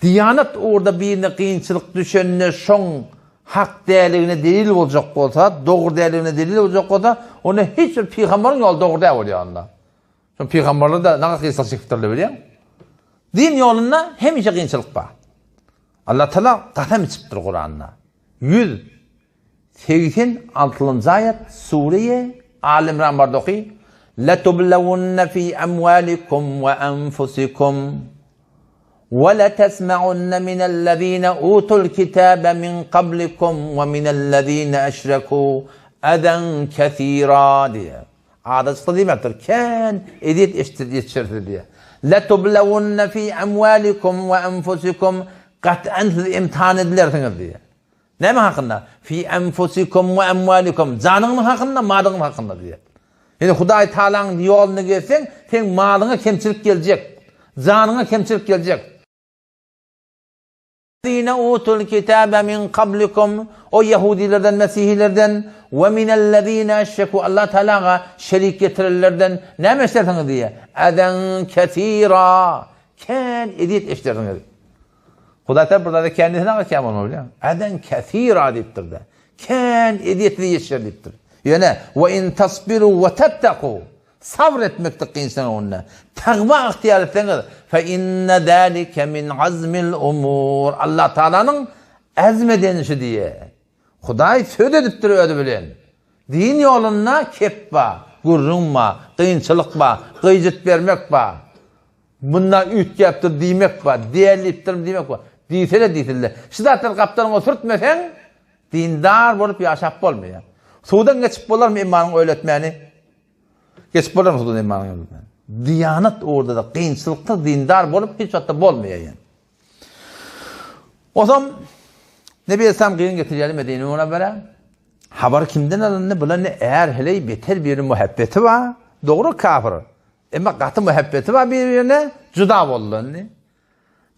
Diyanet orada birine kıyınçılık düşenine şon hak değerlerine delil olacak olsa, doğru değerlerine delil olacak olsa, onu hiçbir peygamberin yolu doğru değil oluyor onda. Çünkü peygamberler de ne kadar kıyısal çıkıptırlar biliyor musun? Din yolunda hem işe kıyınçılık var. Allah Teala kasem içiptir Kur'an'da. 186. ayet Suriye Al-İmran bardaki لَتُبْلَوُنَّ فِي أَمْوَالِكُمْ وَأَنْفُسِكُمْ وَلَتَسْمَعُنَّ مِنَ الَّذ۪ينَ أُوتُوا الْكِتَابَ مِنْ قَبْلِكُمْ وَمِنَ الَّذ۪ينَ أَشْرَكُوا اَذًا كَث۪يرًا diye. Ağdaçlı değil midir? Ken edit yetiştirdi diye. لَتُبْلَوُنَّ فِي أَمْوَالِكُمْ وَأَنْفُسِكُمْ kat'en siz imtihan edilersiniz diye. Ne mi hakkında? Fi enfusikum ve emvalikum. Canının hakkında, malının hakkında diye. Yani Huday Teala'nın yolunu gelsen, sen malına kemçilik gelecek. Canına kemçilik gelecek. Zine utul kitabe min qablikum. O Yahudilerden, Mesihilerden ve minellezine eşşeku Allah Teala'ya şerik getirirlerden ne mi istersiniz diye. Eden ketira. Ken edit işlersiniz. Huday Teala burada da kendisine kadar kâm olma biliyor musun? Eden kethîrâ deyiptir de. Ken ediyetli yeşer deyiptir. Yani ve in tasbiru ve tettekû. Sabretmektik insan onunla. Takva ihtiyar etseniz. Fe inne zâlike min azmil umur. Allah Teala'nın azmedenişi diye. Huday söz ediptir öyle bilen. Din yoluna kep var, gurrun var, kıyınçılık var, kıyıcıt vermek var. Bunlar üç yaptır demek var, değerliptir demek var. Değilse. Şidatlar kaptanına oturtmasan, dindar olup yaşap olmuyor. Sudan geçip olur mu imanın öğretmeni? Geçip olur mu sudan imanın öğretmeni? Diyanet orada da kıyınçılıkta dindar olup hiç hatta olmuyor yani. O zaman Nebi Aleyhisselam kıyın getiriyelim Medine-i Münevvere. Haber kimden alındı? Bunlar eğer hele beter bir muhabbeti var, doğru kafir. Ama katı muhabbeti var birbirine juda bollanı.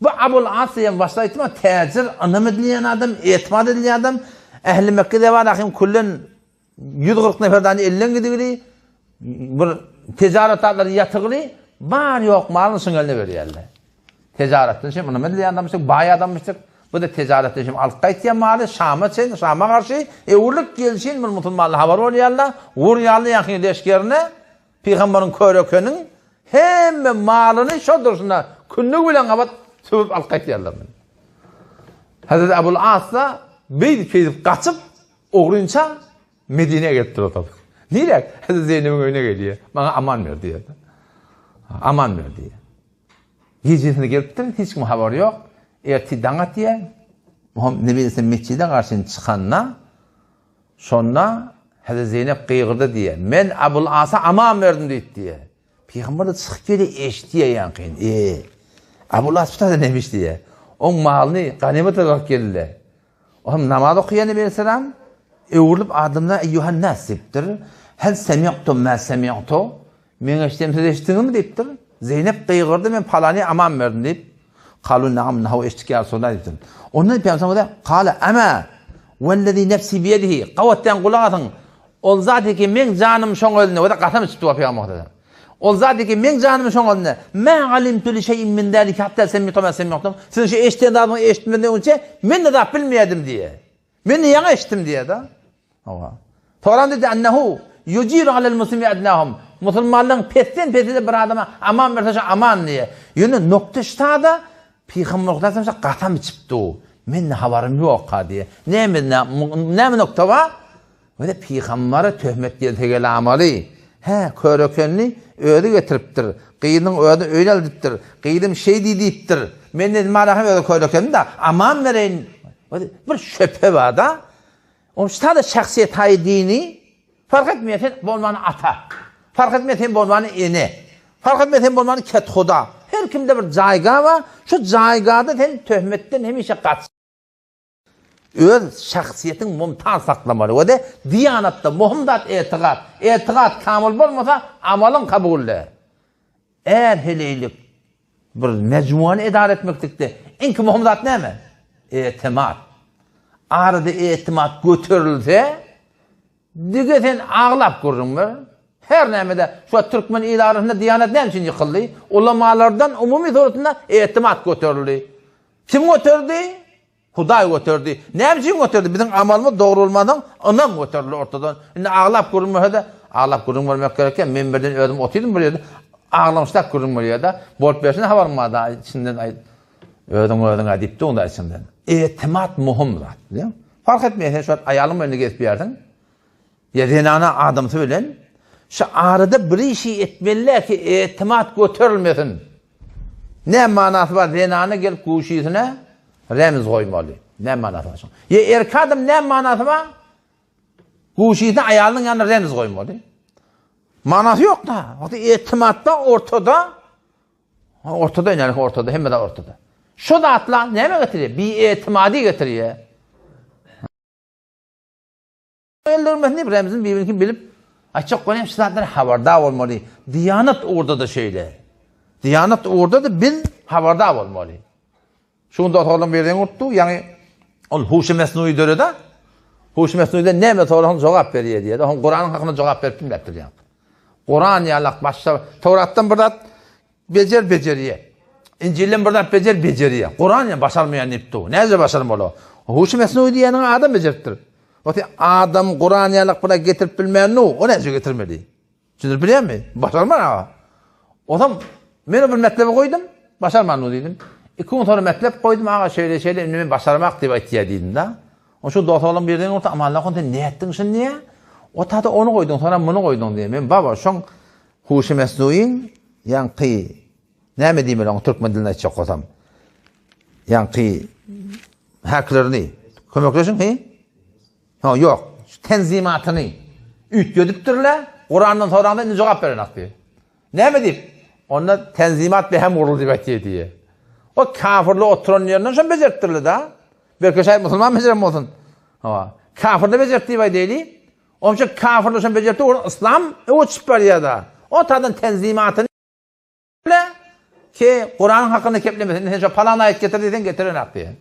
Bu Abul As'ın başlaytı ama tecir anam edilen adam, etimad edilen adam. Ehli Mekke'de var akim kullun 140 neferden 50 gidigili. Bir ticaretleri yatırılı. Var yok malın süngeline veriyorlar. Ticaretten şimdi anam edilen adammıştık, bay adammıştık. Bu da ticaretten şimdi alkaytiye malı Şam'a karşı uğurluk gelişin bir mutlulmalı haber oluyorlar. Uğur yalını yakın leşkerine Peygamberin körökünün hem malını şu dursunlar. Künnük bilen kapat söbüp alkaytiyorlar. Hazreti Abul As'la bir kezip kaçıp uğrunca Medine'ye getiriyor tabi. Niye? Hazreti Zeynep'in önüne geliyor. Bana aman ver diyor. Aman ver diyor. Gecesine geliptir, hiç kim haber yok. Ertidanat diye Nebiyesi mescide karşın çıkanına sonra Hazreti Zeynep kıygırdı diye. Men Abul As'a aman verdim diye. Peygamber de çıkıp geliyor eştiye yankın. Abul As da demiş diye. On malını ganimet olarak geldi. Oğlum namaz okuyan Nebi Aleyhisselam uğurlup adımına eyyuhan nas deyiptir. Hel semi'tum ma semi'tu. Men eşittim eşittiniz mi deyiptir. Zeynep kıygırdı men palani aman verdim deyip. Kalu na'am nahu eştikâ sonra deyiptir. Onun Peygamber de kâle ama vellezî nefsi biyedihi kavvetten kulağatın. Ol zati ki men canım şoň ölüne. O da qatam çıktı Peygamber de. Ol zati ki men canım şoň ölüne. Men alimtu li şeyin min zalika hatta semi'tum ma semi'tum. Siz şu eşittiğin adamı eşitmeden önce men de bilmeyedim diye. Men yana eşittim diye da. Toran dedi ennehu yuciru alel muslimi adnahum. Müslümanların petten petide bir adama aman verse aman diye. Yönü nokta ştada Peygamber oktasam qatam çıktı. Men haberim yok diye. Ne nokta var? Öyle Peygamber'e töhmet geltegeli amali. Körökenli öyle getiriptir. Kıyının öyle öyleliptir. Kıydım şey deyiptir. Men dedim marahım öyle körökenli de aman vereyin. Bir şöpe var da. O ştada şahsiyet hay dini fark etmeyen bolmanı ata. Fark etmeyen bolmanı ene. Fark etmeyen bolmanı ket huda. Her kimde bir cayga var. Şu caygada töhmetten hemişe kaç. Öz şahsiyetin mumtaz saklamalı. O da diyanatta muhammed etiqat. Etiqat kamil bolmasa amalın kabulle. Eğer heleylik bir mecmuanı idare etmektikte inki muhammedat ne mi? Etimad. Arada etimad götürülse digeten ağlap kurun mu? Her nemede şu Türkmen idarasında diyanet ne için yıkıldı? Ulamalardan umumi sorusunda etimad götürüldü. Kim götürdü? Huday götürdü. Ne için götürdü? Bizim amalımız doğru olmadan ondan götürüldü ortadan. Şimdi ağlap kurun mu? Ağlap kurun vermek gereken menberden ödüm otuyordum buraya da. Ağlamışlar kurun buraya da. Bort versine haber mi da içinden ödüm adip de onda içinden. Etimad muhim zat. Fark etmiyor. Şu ayalım önüne geçip bir yerden. Ya zenana adam söylen. Şu arada bir işi etmeliler ki etimad götürülmesin. Ne manası var? Zenana gelip kuşisine remz koymalı. Ne manası var? Ya erkadım ne manası var? Kuşisine ayalının yanına remz koymalı. Manası yok da. Etimad da ortada. Ortada yani ortada. Hem de ortada. Şu da atla ne mi getiriyor? Bir etimadi getiriyor. Ellermesini Remz'in birbirini bilip açık koyayım sizlerden haberdar olmalı. Diyanet orada da şeyle. Diyanet orada da bil haberdar olmalı. Şunu da otalım birden unuttu. Yani Huş-i Mesnu'yu dörü de Huş-i Mesnu'da ne mi sorun cevap veriyor diye. Kur'an'ın hakkında cevap verip kimlettir yani. Kur'an yalak başta Tevrat'tan burada beceriye. İncil'den burada beceriye. Kur'an ya başarmayan niptu. Neyse başarmalı? Huş-i Mesnu'yu diyenin adam becerttir. Adam Kur'an yalak buna getirip bilmeyen o neyse getirmeli. Şimdi biliyor musun? Başarma ya. O zaman ben bir metlebe koydum. Başarma dedim. 2 gün sonra metlep koydum. Ağa şöyle başarmak diye ihtiyaç dedim da. O şu dotalım birden orta ama Allah konuda ne ettin şimdi niye? O tadı onu koydun sonra bunu koydun diye. Ben baba şu Huş-i Mesnu'nun yankı ne mi diyeyim ben Türkmen diline çok olsam. Yankı haklarını kömekleşin ki? Ha yok. Tenzimatını üt gödüptürler. Kur'an'dan sonra ne cevap verin diye. Ne mi deyip? Onlar tenzimat ve hem vuruldu diye. O kafirli oturan yerinden şu becerttirli da. Belki şayet Müslüman becerem olsun. Kafirli becerttiği var değil. Onun için kafirli şu becerttiği İslam o çıpar ya da. O tadın tenzimatını ki Kur'an'ın hakkını keplemesin. Sen şu falan ayet getirdiysen getirin hak diye.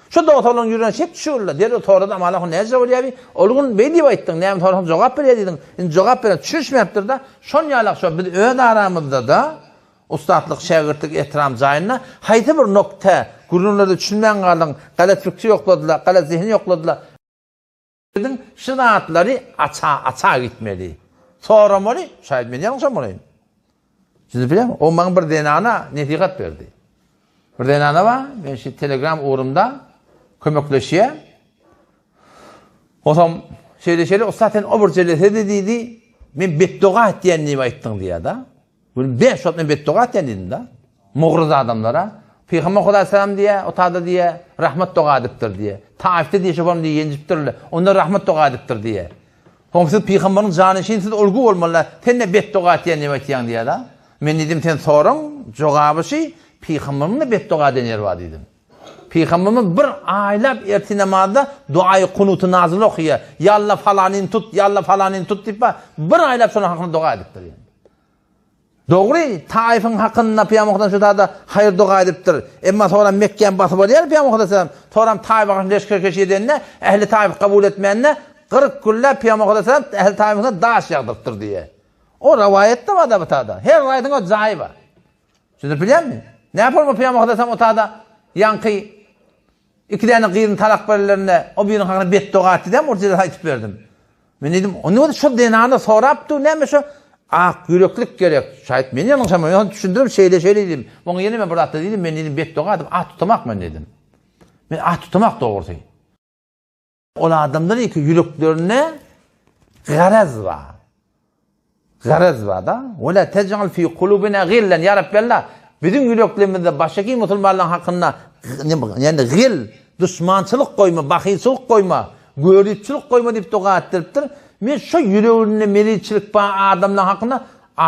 Şu doktorun yürüyen hep düşürürler. Diğer doktorda ama Allah'ın ne cevap veriyor? Olgun bey diye ayttın. Ne yaptın? Cevap veriyor dedin. Cevap veren düşüşmeyiptir da. Şon yalak şu bir öğün aramızda da ustadlık, şagirdlik, ehtiram cayına haydi bir nokta. Gururları düşünmeyen kaldın. Kale Türkçe yokladılar. Kale zihni yokladılar. Dedin, şınaatları aça gitmeli. Sonra mı? Şayet ben yanlışam olayım. Siz biliyor musunuz? O bana bir denana netikat verdi. Bir denana var. Ben şimdi Telegram uğrumda kömekleşiye. O zaman şeyle o zaten o bir cellete dediydi. Ben beddua ettiyen neyime ettin diye da. Ben şu an beddua ettiyen dedim da. Muğruz adamlara. Peygamber Kuday Selam diye, o tada diye rahmet dua ediptir diye. Taif'te diye şofam diye yenciptirler. Onlar rahmet dua ediptir diye. Siz Peygamber'in canı için siz olgu olmalılar. Sen ne beddua ettiyen neyime ettiyen diye da. Men dedim sen sorun, cevabı şey, Peygamber'in beddua denir var dedim. Peygamber'in bir aylap erti namazda duayı kunutu nazil okuyor. Yalla falanin tut, yalla falanin tut deyip bir aylap sonra hakkında dua ediptir yani. Doğru, Taif'in hakkında Peygamber'den şu da hayır dua ediptir. Ama sonra Mekke'ye basıp oluyor Peygamber'den selam. Sonra Taif'in leşker keşiyedenine, ehli Taif kabul etmeyenine 40 gülle Peygamber'den selam ehli Taif'ine daş yağdırttır diye. O rivayette var da bu tada. Her rivayetin o zayı var. Siz biliyor musunuz? Ne yapar mı Peygamber desem o tada yankı iki tane kıyırın talak verirlerine o birinin hakkında beddua etti de ortada aytıp verdim. Ben dedim onu şu denanı soraptı neymiş şu yüreklik gerek. Şayet beni yanlışamam. Ben düşündürüm şeyle dedim. Onu yeni ben burada dedim ben dedim beddua edip tutamak mı dedim. Ben tutamak doğru değil. O adamların ki yüreklerine garaz var. Garaz var da. وَلَا تَجْعَلْ فِي قُلُوبِنَا غِلًّا Ya Rabbi Allah, bizim yüreklerimizde baştaki Müslümanların hakkında yani gil, düşmançılık koyma, bakilçılık koyma, görüççülük koyma deyip dua ettiriptir. Men şu yüreğinde meliçilik bağ adamların hakkında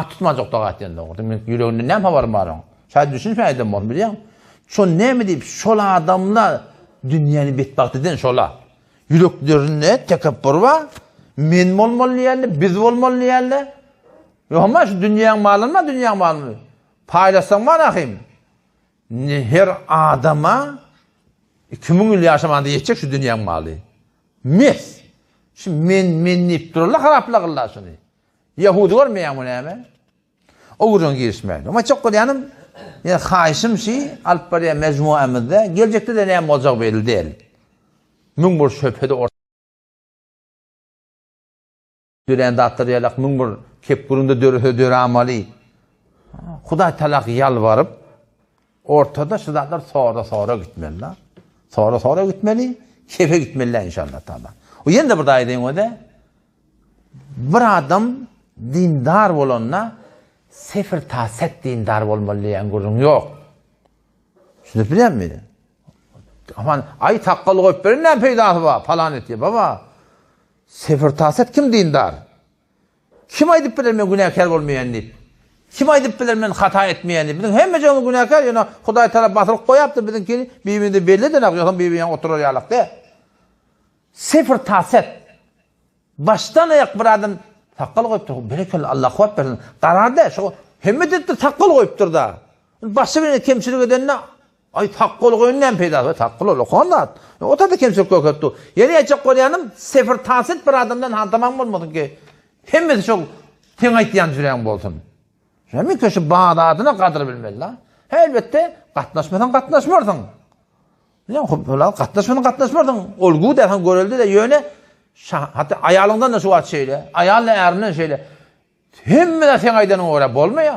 tutmacak dua ettirdim. Men yüreğinde ne var var? Şayet düşünmeydim onu biliyor musun? Şu ne mi deyip şola adamlar dünyanı betbaht eden şola. Yüreklerinde tekebbür var. Men olmalı yerli, biz olmalı yerli. Yok ama şu dünyanın malını mı, dünyanın malını mı? Paylaşsan var akıyım. Her adama 2000 yıl yaşamanda yetecek şu dünyanın malı. Mis. Şimdi men neyip dururlar, haraplıklar şunu. Yahudi var mı ya bunu hemen? O vurun girişmeyin. Ama çok yanım, yani kayışım şey, alıp buraya mecmuamızda, gelecekte de neyim olacak belli değil. Mümbür şöphede orta. Dören dağıttırıyalak, mümbür kepkurunda dörü amali. Huday talak yalvarıp, ortada şudatlar sonra gitmeliler. Sonra gitmeli, kefe gitmeliler inşallah tabi. O yine de burada edeyim o da, bir adam dindar olanına, sefer taset dindar olmalı diyen gurun yok. Şunu biliyor musun? Aman ay takkalı koyup verin ne peydahı var falan etiyor baba. Sefer taset kim dindar? Kim aydıp bilir men günahkar olmayan deyip? Kim aydıp bilir men hata etmeyen deyip? Hem canı günahkar yana Huday Teala batılık koyaptı bizimkini birbirinde belli de nakıyorsan birbirine oturur yalak de. Sefer taset. Baştan ayak bir adam takkalı koyuptur. Berekelle Allah koyup versin. Karar de. Hem de takkalı koyuptur da. Başı birine kemçilik edenine ay takkalı koyun ne peyda? Takkalı olur. Kondat. O da kemçilik koyuptu. Yeni açık koyanım sefer taset bir adamdan hantamam olmadın ki. Hem de çok tenaytlayan yüreğin bolsun. Hem köşü Bağdat'ına kadar bilmeliler. Elbette katlaşmadan. Katlaşmadan. Olgu derken görüldü de yöne hatta ayalından da şu var şeyle. Ayalla erinden şeyle. Hem de tenaytlayan uğrayıp olmuyor.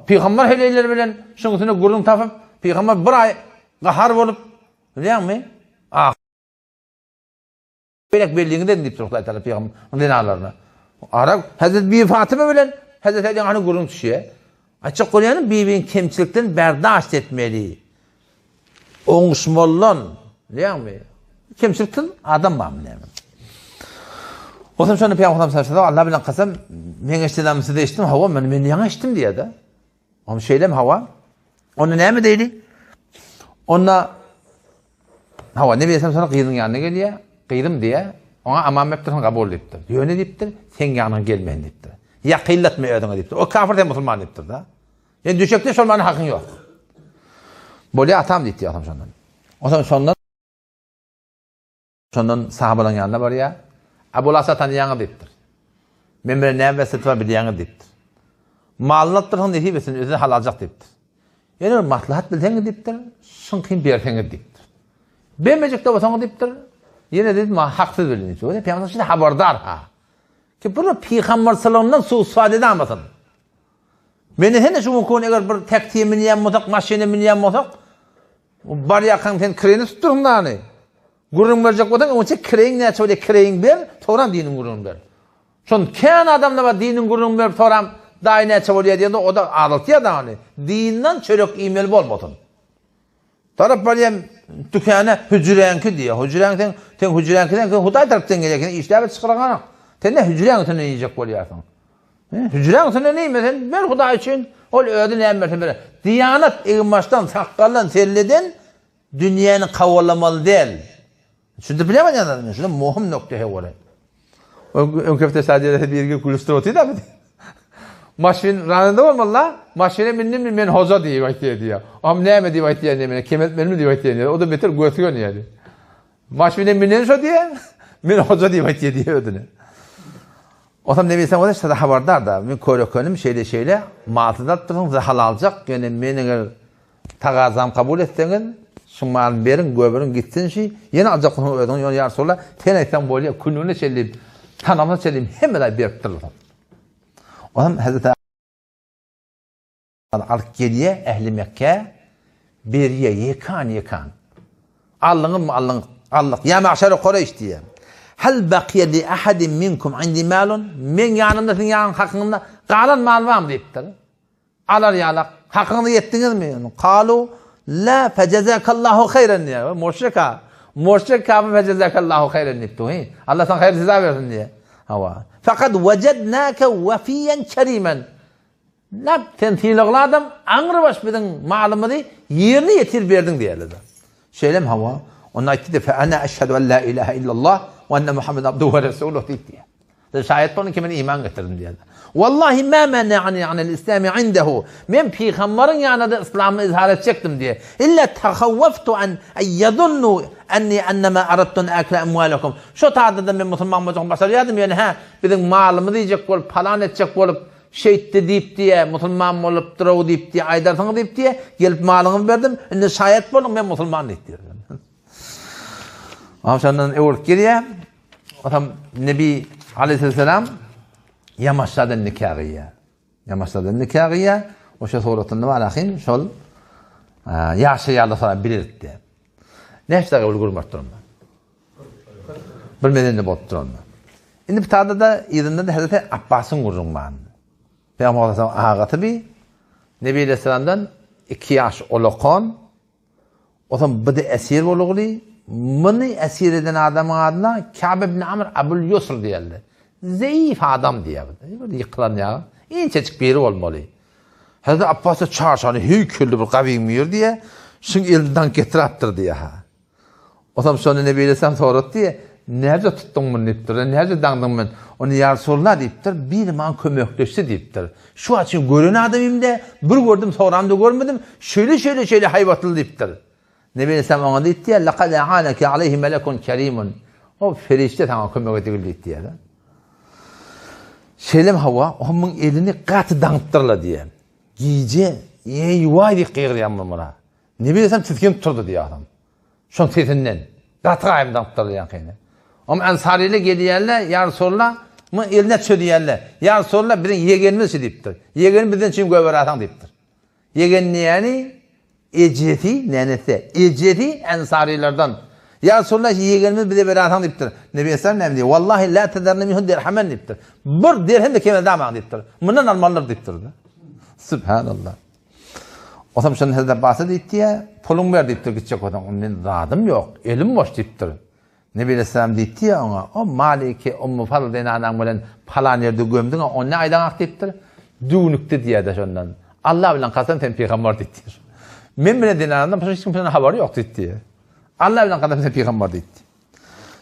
Peygamber heleyleri bilen şunusunu gurun tafıp Peygamber bir ay kahar olup biliyor musun? Belek belliğinden deyip Huday Teala Peygamber dinalarına. Ara Hazreti Bibi Fatıma bilen Hazreti Ali'nin hani gurun düşüyor. Açık Kur'an'ın Bibi'nin kemçilikten berdaşt etmeli. Oğuşmallon. Biliyor musun? Kemçilikten adam var mı? O zaman sonra Peygamber sallallahu Allah bilen kasam men iştidamısı da içtim hava men yana içtim diye de. Ama şeylem hava. Onu ne mi deyli? Ona hava ne bilsem sonra kıyının yanına geliyor. Kıydım diye. Ona aman meptirsin kabul ediptir. Yöne deyiptir. Sen yanına gelmeyin deyiptir. Ya kıylatma ödüne deyiptir. O kafir de Müslüman deyiptir da. Yani düşekte şolmanın hakkın yok. Böyle atam deyip atam şondan. O zaman şondan sahabaların yanına var ya. Abu Lasa tanıyanı deyiptir. Men bir ne vesat var bilyanı deyiptir. Malını attırın deyip besin özü halalacak deyiptir. Yani maslahat bildiğini deyiptir. Şunkin berteni deyiptir. Beğenmeyecek de olsanı deyiptir. Yine dedim haksız bildiğini. Öyle Peygamber şimdi haberdar ha. Ki bunu Peygamber sallallahu suat edemezsin. Meni hene şu mümkün eğer bir tektiye minyen motak, maşine minyen motak. Bar yakan sen kireni tutturun da hani. Gurun verecek odan, onun için kireyin ne söyle kireyin ver, toram dinin gurun ver. Son kean adamda var dinin gurun ver, toram dahi ne söyle diye o da ağlatıyor da hani. Dinden çörek imel bol botun. Taraf var dükkana hücrenki diye. Hücrenki sen hücrenkiden Huday taraftan gelecek. İşte evet çıkarana. Sen ne hücrenki ne yiyecek oluyorsun? Hücrenki ne yiyeyim? Ben Huday için ol ödün emmersin böyle. Diyanet en baştan sakkallan selleden dünyanın kavralamalı değil. Şimdi bilemem yani. Şunda muhim noktaya var. Ön köfte sadece bir gün kulüstür otuyor da mı? Maşvin ranında olmalı la. Maşvine minnim men hoza diye vaytiye diye. Am ne mi diye vaytiye ne? Kemet benim diye vaytiye. O da beter götürüyor yani. Maşvine minnem şu diye. Men hoza diye vaytiye diye ödünü. O zaman ne bilsem o da işte haberdar da. Ben koyuyorum şeyle matıda durun halal alacak. Yani beni tagazam kabul etseniz şunların verin göberin gitsin şey. Yine alacak onu ödün yani yar sonra tenaytan böyle kununu çelip tanamını çelip hemen de beriptirler. O zaman Hazreti alıp geliyor ehli Mekke beriye yekan. Allah'ım Allah. Ya maşer Kureyş diye. Hal baqiye li ahadin minkum indi malun? Men yanımda senin yanın hakkında kalan mal var mı deyiptir. Alar yalak. Hakkını yettiniz mi? Kalu la fecezakallahu hayran diye. Murşik kabı fecezakallahu hayran deyipti. Allah sana hayır size versin diye. Hava. Fakat vecednâke vefiyen kerimen. Ne tentilekli adam anır baş bidin malımı değil, yerini yetir verdin diye. Söylem hava. Ona itti de fe ana eşhedü en la ilahe illallah ve enne Muhammed abduhu ve resuluhu diye. Şayet bunu kimin iman getirdim diye. Vallahi ma mena'ani anil İslami indehu. Men peygamberin yanında İslam'ı izhar edecektim diye. İlla tehawwaftu an yadunnu enni ennema aradtun akla emvalakum. Şu tarzda men Müslüman olacağım başarıyordum yani ha bizim malımı diyecek olup falan edecek olup şeytti deyip diye Müslüman olup durav deyip diye aydarsın deyip diye gelip malını verdim. Indi şayet bolun men Müslüman deyip. Amşandan evvel geriye adam Nebi Aleyhisselam yamaçladan nikahıya o şey sorutundu var ahin şol yaşayalı sonra bilirdi. Nefsine ulgurmak durumda. Bilmeden de bot durumda. Şimdi bir tane da izinde de Hazreti Abbas'ın gururunman. Peygamber Aleyhisselam ağatı bir Nebi Aleyhisselam'dan 2 yaş olukon o zaman bir de esir oluğulu bunu esir eden adamın adına Kâb ibn Amr Abul Yusr diyeldi. Zayıf adam diye. Böyle yıkılan ya. İncecik bir yeri olmalı. Hazreti Abbas'a çarşanı hüyküldü bir kavimmiyor diye. Çünkü elinden getiraptır diye. O zaman sonra Nebi Aleyhisselam soruyor diye. Nerede tuttun bunu deyiptir. Nerede dandın bunu? Onu yar soruna deyiptir. Bir man kömekleşti deyiptir. Şu açın görün adamım de. Bir gördüm soramda görmedim. Şöyle hayvatlı deyiptir. Nebi Aleyhisselam ona deyipti ya. لَقَدْ اَعَانَكَ عَلَيْهِ مَلَكٌ كَرِيمٌ. O ferişte tamam kömek edildi diye. Şeylem hava, onun elini katı danıttırla diye. Giyce, yuvaydı qiyiryan bana. Ne bilesem titkin tuturdu diye adam. Şun titinden. Katı qayım danıttırla yankayını. Ama Ensariyle geliyerler, yar sorla, mı eline çödüyerler. Yar sorla birin yegenimiz şey deyiptir. Yegenin bizden çim göver atan deyiptir. Yegen yani, eceti, nenesi. Eceti Ensarilerden. Ya Resulullah yeğenimiz bize beratan deyiptir. Nebi Aleyhisselam ne diyor? Vallahi la tederni minhu dirhamen deyiptir. Bir dirhem de kemel daman deyiptir. Bundan almalıdır deyiptir. Subhanallah. O zaman şunun Hazreti Abbas'a deyipti ya, pulun ver deyiptir gidecek adam. Onun radım yok, elim boş deyiptir. Nebi Aleyhisselam deyipti ya ona, o maliki, Ummu Fadıl denen adam bilen falan yerde gömdün, o ne aydan ak deyiptir? Düğünükte diye de şundan. Allah bilen kasem sen peygamber deyiptir. Men bile denen adam, hiç kimsenin haberi yok deyipti. Allah bilen kadar bize peygamber deyipti.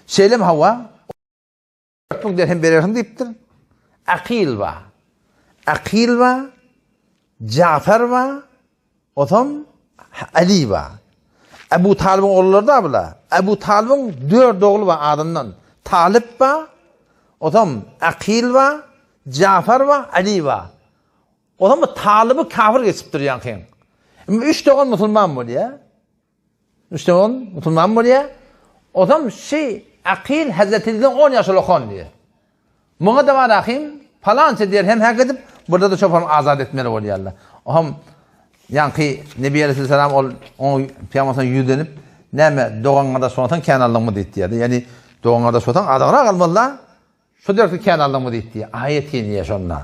Şeylem hava, o derhem berersin deyiptir. Akil va. Cafer va, otam Ali va. Ebu Talib'in oğulları da bula. Ebu Talib'in 4 oğlu va adından. Talib va, otam Aqil va, Cafer va, Ali va. Otam Talib'i kafir geçiptir yankın. 3 doğan Müslüman mı diye? 3 doğan Müslüman mı diye? Otam Aqil Hazreti'den 10 yaşlı kan diye. Buna da var akım, falanca diyor hem hak edip, burada da çoban azat etmeli oluyorlar. Oham, yankı Nebi Aleyhisselam o piyamasına yüzlenip, neme doğanğa da sonratan kenarlığın mı deyip diyordu. Yani doğanğa da sonratan adağına kalmalılar, şu diyor ki kenarlığın mı deyip diyor. Ayet yeniye şunlar.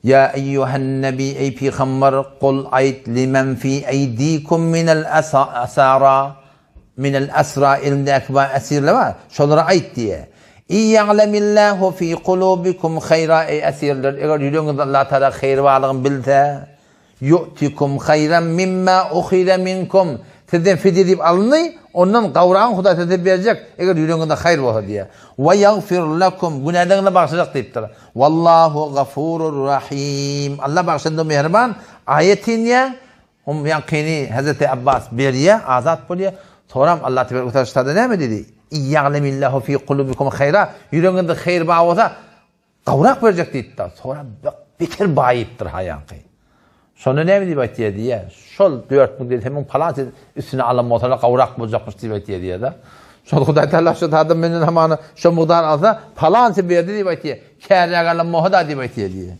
Ya eyyuhen nebi ey peygamber kul ayt limen fi eydikum minel asara minel asra elimdeki esirle var. Şunlara ayt diye. İya'lemillahu fi kulubikum hayra ey esirler. Eğer yüreğinizde Allah Teala hayır varlığını bilse, yu'tikum hayran mimma ukhida minkum. Sizden fidye deyip alındı, ondan kavran Huda size verecek. Eğer yüreğinizde hayır olsa diye. Ve yaghfir lakum. Günahlarını bağışlayacak deyiptir. Wallahu gafurur rahim. Allah bağışladı mehriban. Ayetin ya, yankini Hazreti Abbas beriye, azat buluyor. Sonra Allah Teala ne mi dedi? İya'lemillahu fi kulubikum hayra. Yüreğinde hayır bağı olsa kavrak verecek deyip. Sonra bekir bayiptir hayankı. Sonra ne mi deyip diye. Şol 4 mü dedi hemen falan üstüne alın motorla kavrak bulacakmış deyip diye de. Sonra Huda Teala şu tadım benim zamanı şu muhtar alsa falan verdi deyip diye. Kârıya kalın muhda deyip diye.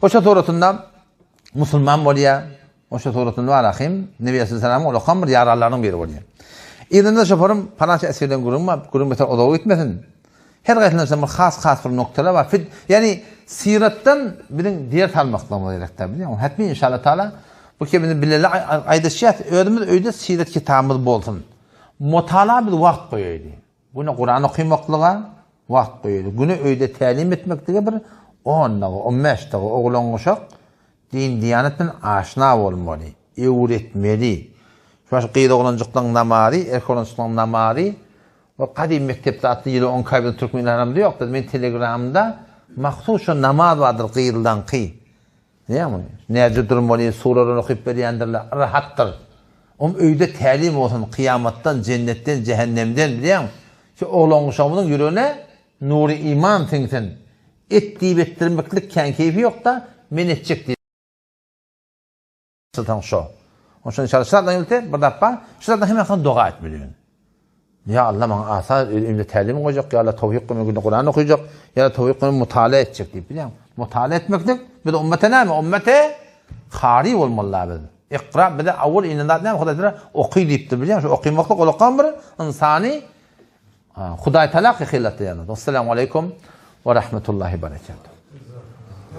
O şu sonrasında Müslüman oluyor. O şu sonrasında var akım. Nebi Aleyhisselam'ın olukan bir yaralarının biri oluyor. İğdende şoförüm parança esirden kurum beter odağı gitmesin. Her gayetlerinde khas bir noktalar var. Yani sirattan birin diğer talmaklamı gerektir biliyor musun? Hatmi inşallah Teala bu kebini bileli aydışıyat ödümüz öyde sirat kitabımız bolsun. Mutala bir vakt koyuydu. Bunu Kur'an okuymaklığa vakt koyuydu. Bunu öyde talim etmektige bir 10 15 oğlan uşak din diyanetin aşina olmalı, öğretmeli. Şu qiyda olancıqdan namari, erkolancıqdan namari ve kadim mektepte atlı yılı 10 kaybın Türkmenlerimde yoktu. Men telegramda mahsus şu namaz vardır qiyıldan qiy. Değil mi? Nece durmalı, surarını okuyup veriyendirler, rahattır. Öyde talim olsun, kıyamattan, cennetten, cehennemden biliyor musun? Ki oğlan uşağımızın yüreğine nuri iman tinsin. Et deyip ettirmeklik keyfi yok da men edecek diye. Sultan şu. Onun için inşallah şuradan yönetir, bir defa, şuradan hemen dua etmeliyin. Ya Allah bana asar, elimde talim koyacak, ya Allah tevhid koyacak, Kur'an okuyacak, ya Allah tevhid koyacak, mutala edecek deyip biliyor musun? Mutala etmektik, bir de ümmete ne mi? Ümmete kari olmalılar biz. İkra, bir de avul inanat ne mi? Huda okuy deyiptir biliyor musun? Okuymakta olakan bir insani Huda Teala hillatı yanıdır. Esselamu aleyküm ve rahmetullahi berekatuhu.